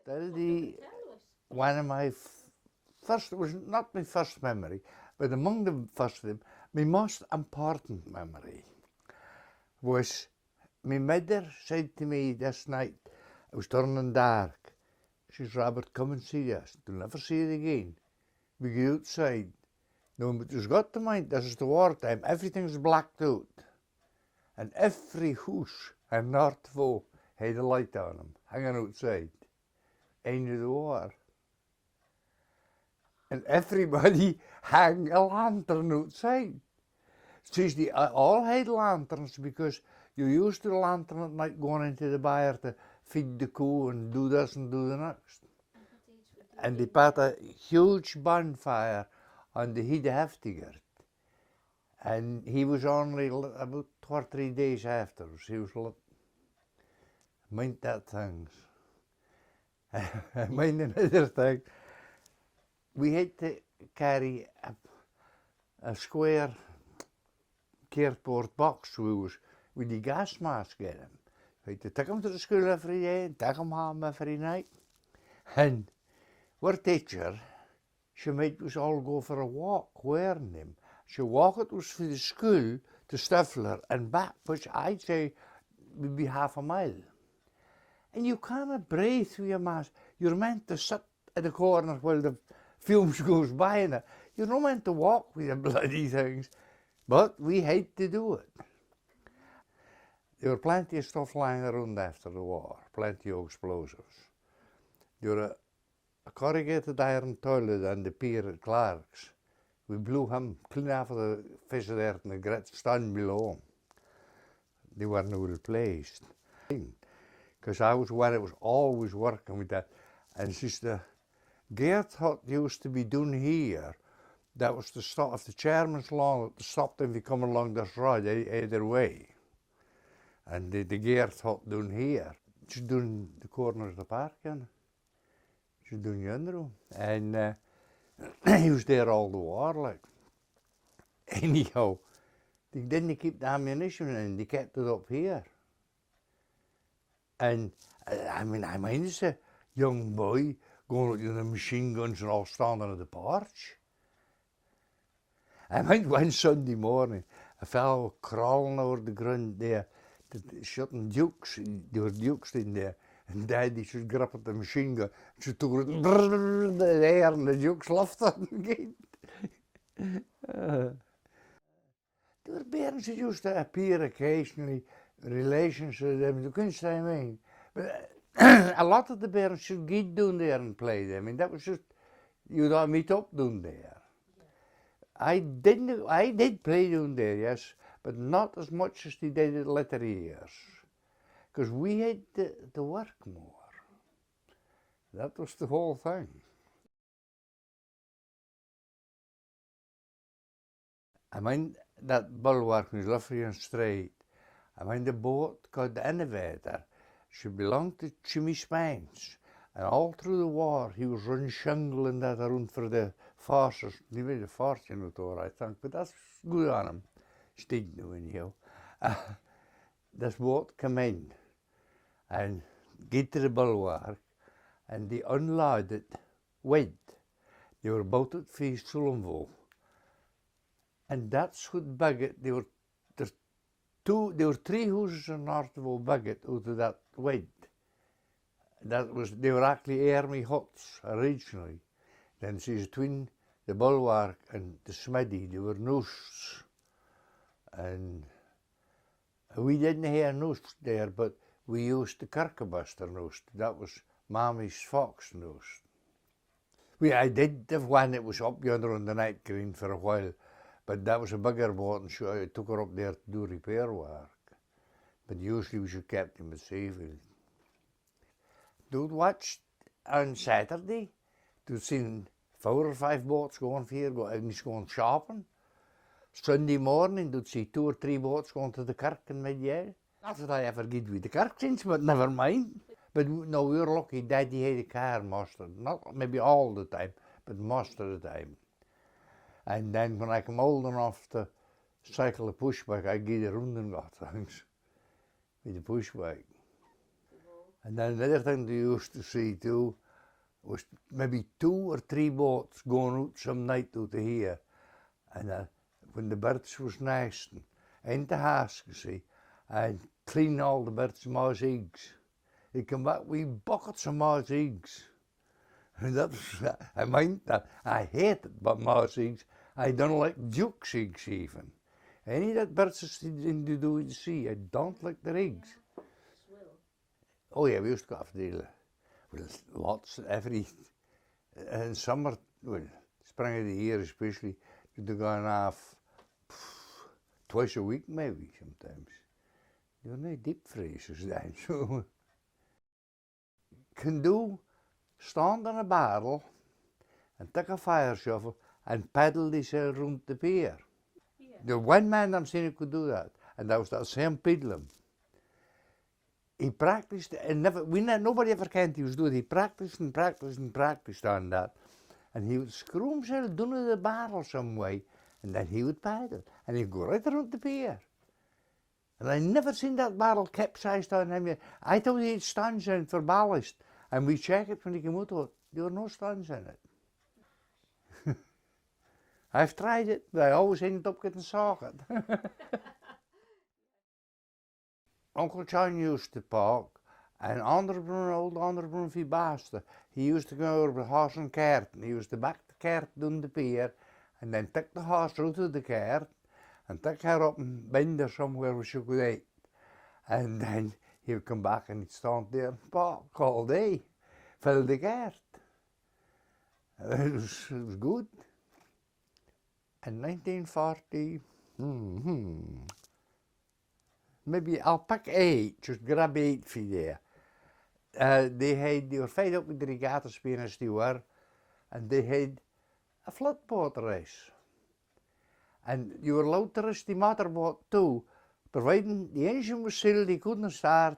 Tell the one of my first, it was not my first memory, but among the first of them, my most important memory was my mother said to me this night, it was turning dark. She says, Robert, come and see us. You'll never see it again. We go outside. No, but you've got to mind, this is the wartime. Everything's blacked out. And every house in Northville had a light on them, hanging outside. End of the war. And everybody hang a lantern outside. Says they all had lanterns because you used the lantern at night going into the byre to feed the cow and do this and do the next. And they put a huge bonfire on the head of Heftigert. And he was only about 2 or 3 days afterwards. He was lit. Mind that things. Mind another thing. We had to carry a square cardboard box with the gas mask in him. We had to take him to the school every day and take him home every night. And our teacher, she made us all go for a walk wearing them. She walked us from the school to Stifler and back, which I'd say would be half a mile. And you can't breathe through your mask. You're meant to sit at the corner while the fumes goes by, and you're not meant to walk with the bloody things. But we had to do it. There were plenty of stuff lying around after the war, plenty of explosives. There were a corrugated iron toilet on the pier at Clark's. We blew him clean off of the fish there and the grits stand below him. They weren't replaced. Because I was one that was always working with that. And since the Gert hut used to be done here, that was the stop of the chairman's lawn to stop them from coming along this road either way. And the Gert hut done here. Just doing the corner of the park, and just doing the under room. And he was there all the war, like. Anyhow, they didn't keep the ammunition in, they kept it up here. And I mean, as a young boy going out with the machine guns and all standing at the porch. I mind one Sunday morning, a fellow crawling over the ground there, shooting dukes, there were dukes in there, and Daddy should grab at the machine gun, she took it in the air and the dukes lifted again. There were parents who used to appear occasionally, relations with them, you couldn't say I mean. But a lot of the parents should get down there and play them. I mean, that was just, you don't meet up down there. I did play down there, yes, but not as much as they did in later years. Because we had to work more. That was the whole thing. I mean, that bulwark was lovely and straight. I mean, the boat called the Innovator, she belonged to Jimmy Spence. And all through the war, he was running shingling that around for the forces. He made a fortune out of it, I think, but that's good on him. Stayed now anyhow. This boat came in and get to the bulwark, and they unloaded wood. They were about it for Sullenville. And that's what Bigot, there were 3 houses in Northville Bigot out of that wood. They were actually army huts originally. Then see between the bulwark and the smithy, there were noosts. And we didn't have noosts there, but we used the Kirkebuster noost. That was Mammy's fox noost. I did have one that was up yonder on the night green for a while, but that was a bigger boat, and so I took her up there to do repair work. But usually we should keep them at Seafield. They'd watch on Saturday, they'd seen 4 or 5 boats going here, going shopping. Sunday morning, they'd see 2 or 3 boats going to the kirk in mid-year. Not that I ever did with the kirk since, but never mind. But no, we were lucky. Daddy had a car most of, not maybe all the time, but most of the time. And then when I come old enough to cycle a pushbike, I get around and got things with the pushbike. And then another thing they used to see too was maybe 2 or 3 boats going out some night out of here. And when the birds was nesting, in the house, you see, and clean all the birds' mouse eggs. He'd come back with buckets of mouse eggs. And that was, I mind that. I hated mouse eggs. I don't like duck's eggs even. Any that birds is in the do the sea, I don't like their eggs. Oh yeah, we used to go after the lots every in summer, well, spring of the year especially, they're going off twice a week maybe sometimes. You're not deep freezers then, so can do stand on a barrel and take a fire shovel and paddle yourself around the pier. Yeah. The one man I'm saying who could do that, and that was that same Pidlam. He practiced and nobody ever kent he was doing it. He practiced and practiced and practiced on that. And he would screw himself down to the barrel some way, and then he would paddle. And he'd go right around the pier. And I never seen that barrel capsized on him. I thought he had stones in it for ballast. And we checked it when he came out of it. There were no stones in it. I've tried it, but I always ended up getting socket. Uncle John used to park, and old Onderbroen van Basta, he used to go over the horse and cart, and he used to back the cart down the pier, and then take the horse out of the cart, and take her up and bend her somewhere where she could eat. And then he would come back and he'd stand there and park all day, fill the cart. It was good. In 1940, maybe I'll pick 8, just grab 8 for there. They were fed up with the regatta spinnen as they were, and they had a floodboat race. And you were allowed to race the motorboat too, providing the engine was sealed, they couldn't start,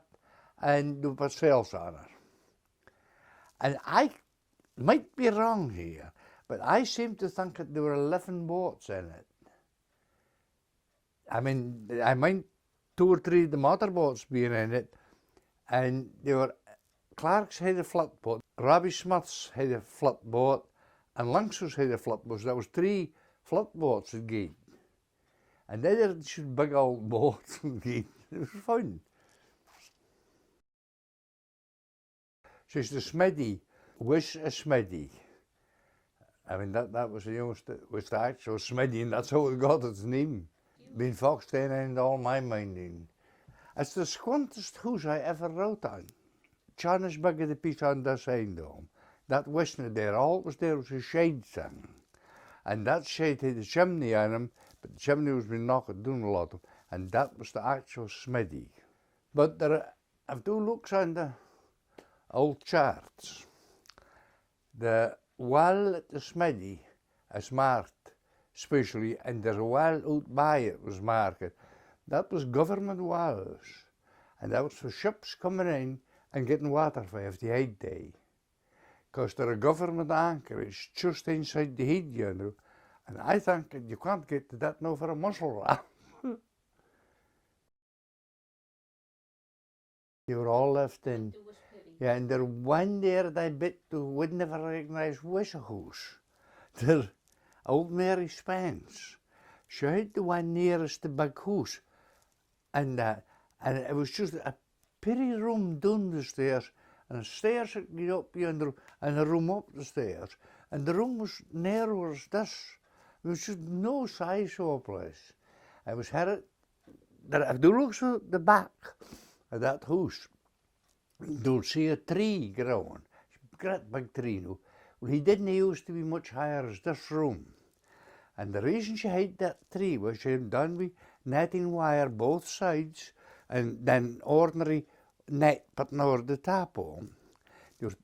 and there were sails on it. And I might be wrong here, but I seem to think that there were 11 boats in it. I mean, I mind 2 or 3 of the motorboats being in it, and they were, Clark's had a flatboat, Robbie Smith's had a flatboat, and Lynx's had a flatboat. So that was 3 flatboats at gate. And they were just big old boats at gate. It was fun. She's the Smeddy, was a Smeddy. I mean, that was the youngest, was the actual Smeddy, and that's how it got its name. Been Foxton and all my minding. It's the squantest house I ever wrote on. John is bigger the piece on this end of him. That wasn't there, all was there was a shade thing. And that shade had a chimney on him, but the chimney was been knocked down a lot, and that was the actual Smeddy. But if you look on the old charts, the well at the Smeddy is marked especially, and there's a well out by it was marked. That was government wells, and that was for ships coming in and getting water for if they had day. Because there are government anchorage just inside the head, you know, and I think that you can't get to that now for a mussel ram. They were all left in. Yeah, and there one there that I bet you would never recognise was a house. There, old Mary Spence, she had the one nearest the big house, and it was just a pretty room down the stairs, and the stairs that get up yonder, and a room up the stairs, and the room was narrow as this. There was just no size of a place. I was headed, if you look at the back of that house, you'll see a tree growing, a great big tree now. Well, he didn't used to be much higher as this room. And the reason she had that tree was she had done with netting wire both sides, and then ordinary net putting over the top on.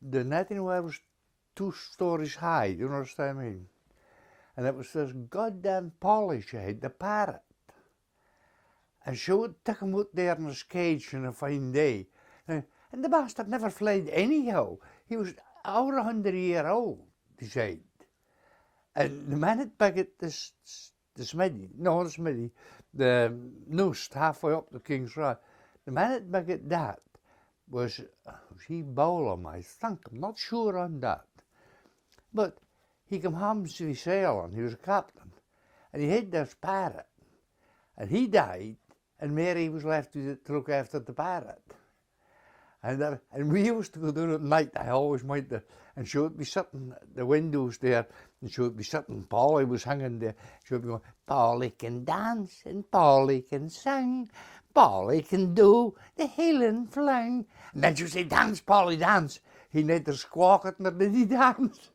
The netting wire was 2 stories high, you know what I mean? And it was this goddamn Polly she had, the parrot. And she would take him out there in his cage on a fine day. And the bastard never fled anyhow. He was over 100 years old, he said. And the man had bagged the Smeddy, no, the Smeddy, the noose halfway up the King's Road. The man had bagged that was house. He bowled him, I think. I'm not sure on that. But he came home to sailing. He was a captain. And he had this parrot. And he died, and Mary was left to look after the parrot. And we used to go down at night. I always went there, and she would be sitting at the windows there, and she would be sitting, Polly was hanging there. She would be going, Polly can dance, and Polly can sing, Polly can do the hill and fling. And then she would say, dance, Polly, dance. He neither squawked nor did he dance.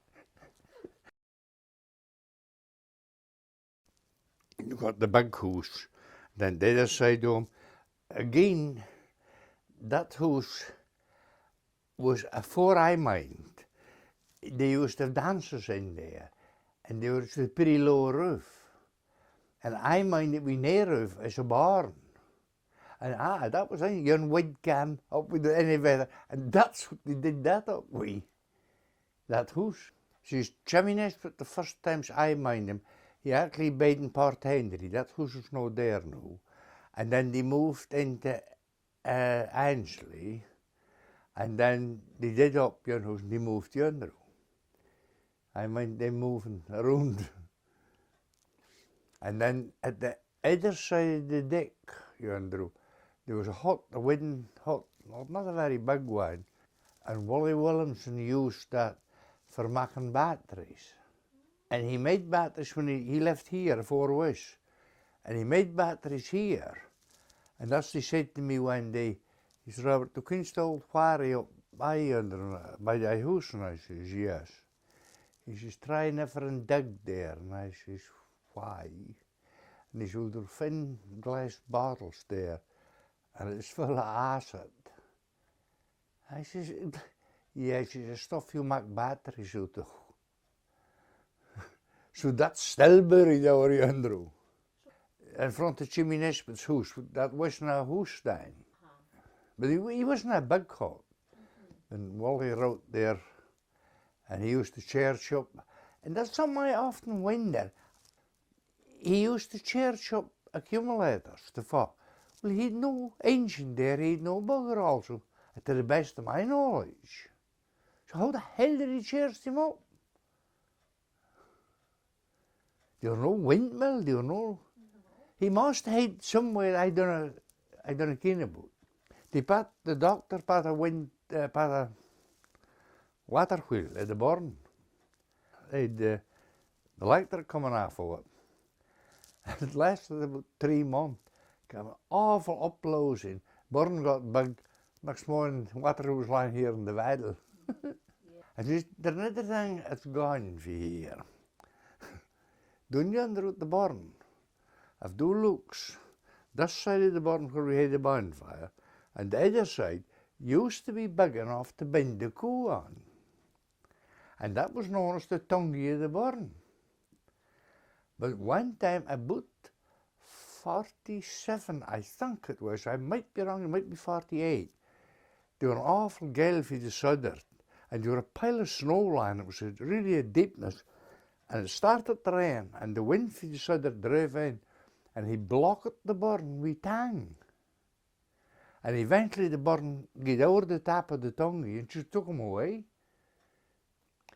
You got the big house. Then the other side of him, again, that house was afore I mind. They used to have dancers in there, and there was a pretty low roof. And I mind it with no roof as a barn. And that was a young wood can up with the elevator, and that's what they did that up with, that house. She's chimneys, but the first times I mind him, he actually bed in Port Henry. That house is not there now. And then they moved into Ansley, and then they did up yon house and they moved yonder. I mind them moving around. And then at the other side of the deck yonder, there was a hut, a wooden hut, not a very big one, and Williamson used that for making batteries. And he made batteries when he left here afore us. And he made batteries here. And that's what he said to me one day. He said, Robert, the Queenstown quarry up by yonder, by the house? And I says, yes. He says, try never and dig there. And I says, why? And he said, there are thin glass bottles there, and it's full of acid. I says, yeah, he says, the stuff you make batteries out of. So that's still buried over yonder. In front of Jimmy Nesbitt's house, that wasn't a house then. But he wasn't a big hut. And Wally wrote there, and he used to church up. And that's something I often wonder. He used to church up accumulators to fall. Well, he had no engine there, he had no bugger also, to the best of my knowledge. So how the hell did he church them up? There were no windmill, there were no... He must have had somewhere I don't care about. The doctor put a water wheel at the barn. They had the electric coming off of it. It lasted about 3 months. Came awful uploading. Barn got big. Next morning, water was lying here in the waddle. And there's another thing that's gone for here. Down yonder at the barn, if you looks, this side of the barn where we had the bonfire, and the other side used to be big enough to bind the cow on. And that was known as the tongue of the barn. But one time, about 47, I think it was, I might be wrong, it might be 48, there were an awful gale for the southern, and there were a pile of snow lying, it was really a deepness. And it started to rain, and the wind from the southern drove in, and he blocked the barn with tongue. And eventually the barn got over the top of the tongue and just took him away.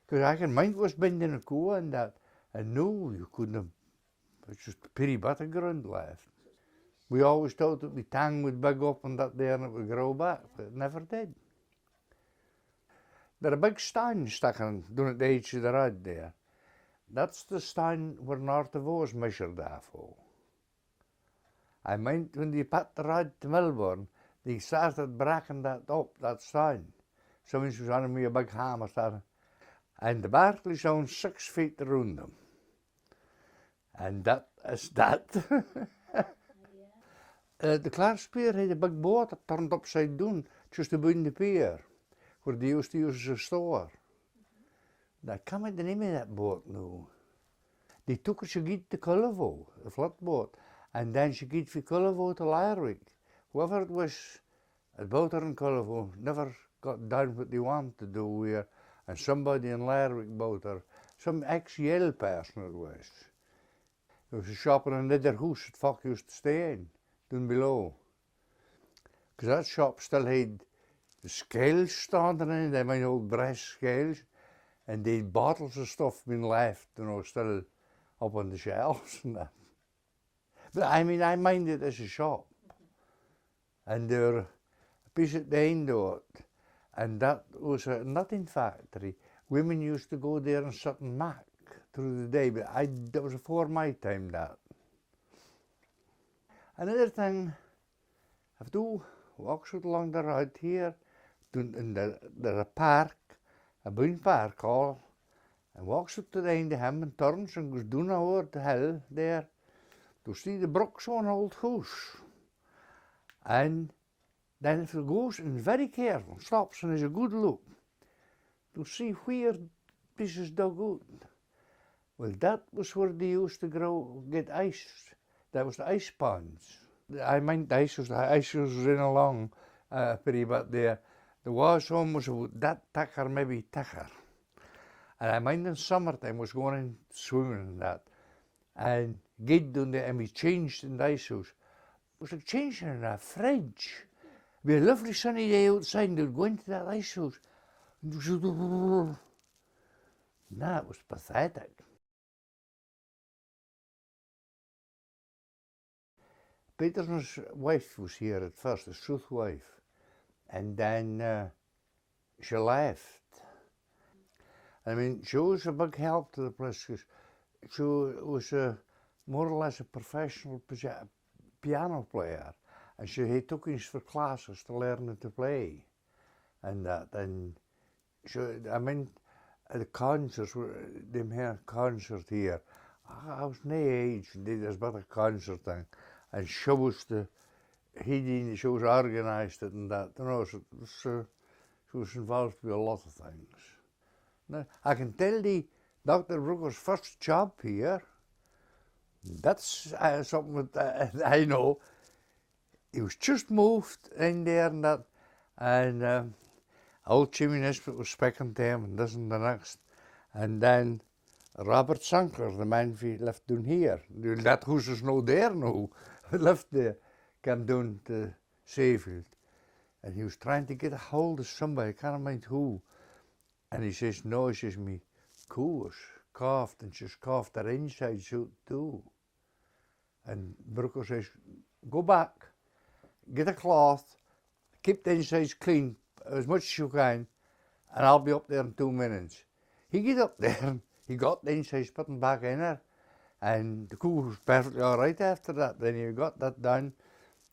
Because I can mind was binding a cow and that, and no, you couldn't have, it's just a pretty bit of ground left. We always thought that the tongue would big up and that there and it would grow back, but it never did. There are a big stone sticking down at the edge of the road there. That's the stone where North of Oz measured off of. I mind when they put the road to Melbourne, they started breaking that up, that stone. Someone was on me a big hammer, and the Barclays own 6 feet around them. And that is that. The Clarkspier had a big boat that turned upside down just above the pier, where they used to use as a store. I can't remember the name of that boat now. They took her to get to Cullevo, a flatboat, and then she get from Cullevo to Lerwick. Whoever it was about her in Cullevo never got done what they wanted to do here, and somebody in Lerwick bought her, some ex-Yale person it was. There was a shop in another house that folk used to stay in, down below. Because that shop still had The scales stonden in, they made old brass scales, and the bottles of stuff been left, still up on the shelves and that. But I mean, I minded as a shop, and there were a piece at the end of it, and that was a nutting factory. Women used to go there and sit and mac through the day, but that was before my time, that. Another thing, if you walk along the road here, there's a park, a big park all, and walks up to the end of him and turns and goes down over the hill there. You see the Brooks one old house. And then if it goes and very careful, stops and has a good look, to see where pieces dug out. Well, that was where they used to get ice. That was the ice ponds. I meant the ice was in along pretty bit there. The was almost about that thicker, maybe thicker. And I mind in summertime was going in swimming and that. And get down there and we changed in the ice house. It was like changing in a fridge. It'd be a lovely sunny day outside and they'd go into that ice house. And that was pathetic. Peterson's wife was here at first, his truth wife, and then she left. I mean, she was a big help to the place because she was more or less a professional piano player, and she took us for classes to learn to play, and that. And I mean, at the concerts, them here concert here, I was no age and did this better concert thing. And she was she was organised it and that, she was involved with a lot of things. Now, I can tell you, Dr. Brooker's first job here, that's something that I know. He was just moved in there and that, and old Jimmy Nisbet was speaking to him and this and the next. And then Robert Sankler, the man who lived down here, that house is no there now. Lived there, came down to Seafield, and he was trying to get a hold of somebody, I can't mind who. And he says, no, he says, me cow was coughed, and she's coughed her insides out too. And Brooker says, go back, get a cloth, keep the insides clean as much as you can, and I'll be up there in 2 minutes. He get up there, and he got the insides put them back in her. And the cow was perfectly all right after that. Then he got that done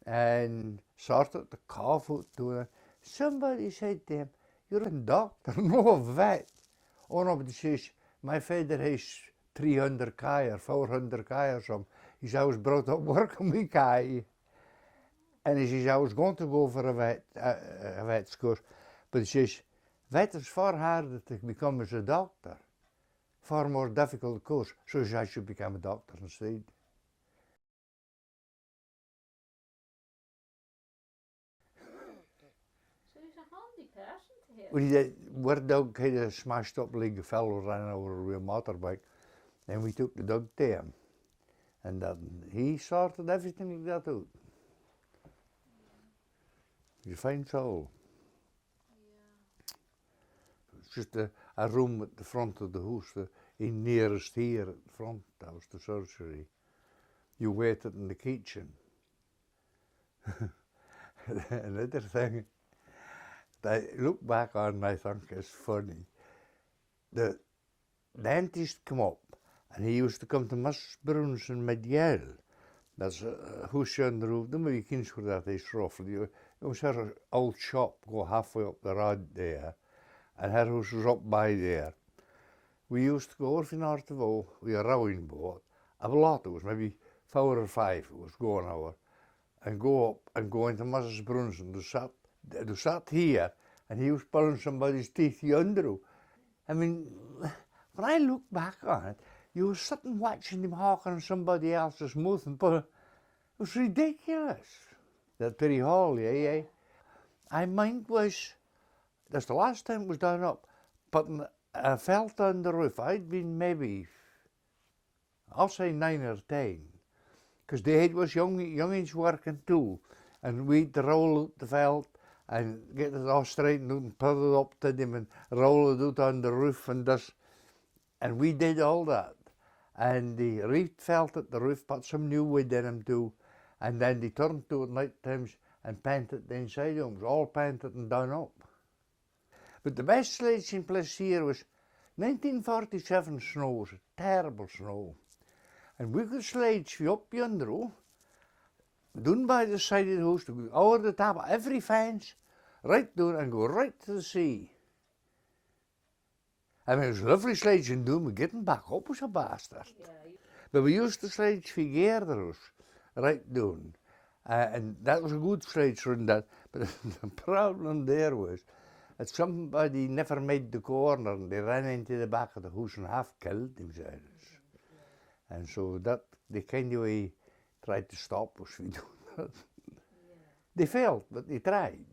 and sorted the cough out to her. Somebody said to him, you're a doctor, no a vet. Oh no, but he says, my father has 300 kye or 400 kye or something. He said, I was brought up working with kye. And he says, I was going to go for a vet's course. But he says, vet is far harder to become as a doctor. Far more difficult course, so I should become a doctor instead. So he's a handy person to hear. Well, our dog kind of smashed up like a fellow ran over with a motorbike, and we took the dog to him, and he sorted everything like that out. He's a fine soul. Yeah. It's just a room at the front of the house, in nearest here at the front, that was the surgery. You waited in the kitchen. Another thing that I look back on and I think is funny. The dentist came up and he used to come to Miss Brown's in Midgell. That's a house on the roof. Nobody can where that is roughly. It was her old shop, go halfway up the road there, and her house was up by there. We used to go over from North of O with a rowing boat. A lot, it was maybe 4 or 5 it was going over, and go up and go into Mrs. Brunson. They sat here, and he was pulling somebody's teeth yonder. I mean, when I look back on it, you were sitting watching them hawking somebody else's mouth, and it was ridiculous. That pretty hall, yeah. I mind that's the last time it was done up, putting a felt on the roof. I'd been maybe, I'll say 9 or 10, because the head was youngins working too, and we'd roll out the felt and get it all straightened out and put it up to them and roll it out on the roof and this. And we did all that. And the roof felt it, the roof put some new wood in them too. And then they turned to it night times and painted the inside of them. It was all painted and done up. But the best sledging place here was 1947 snow. It was a terrible snow. And we could sledge up yonder, down by the side of the house, to go over the top of every fence, right down and go right to the sea. I mean, it was lovely sledging down, but getting back up was a bastard. Yeah. But we used to sledge for Geerders, right down. And that was a good sledge run that. But the problem there was that somebody never made the corner and they ran into the back of the house and half killed themselves. And so that, they kind of tried to stop us from doing that. They failed, but they tried.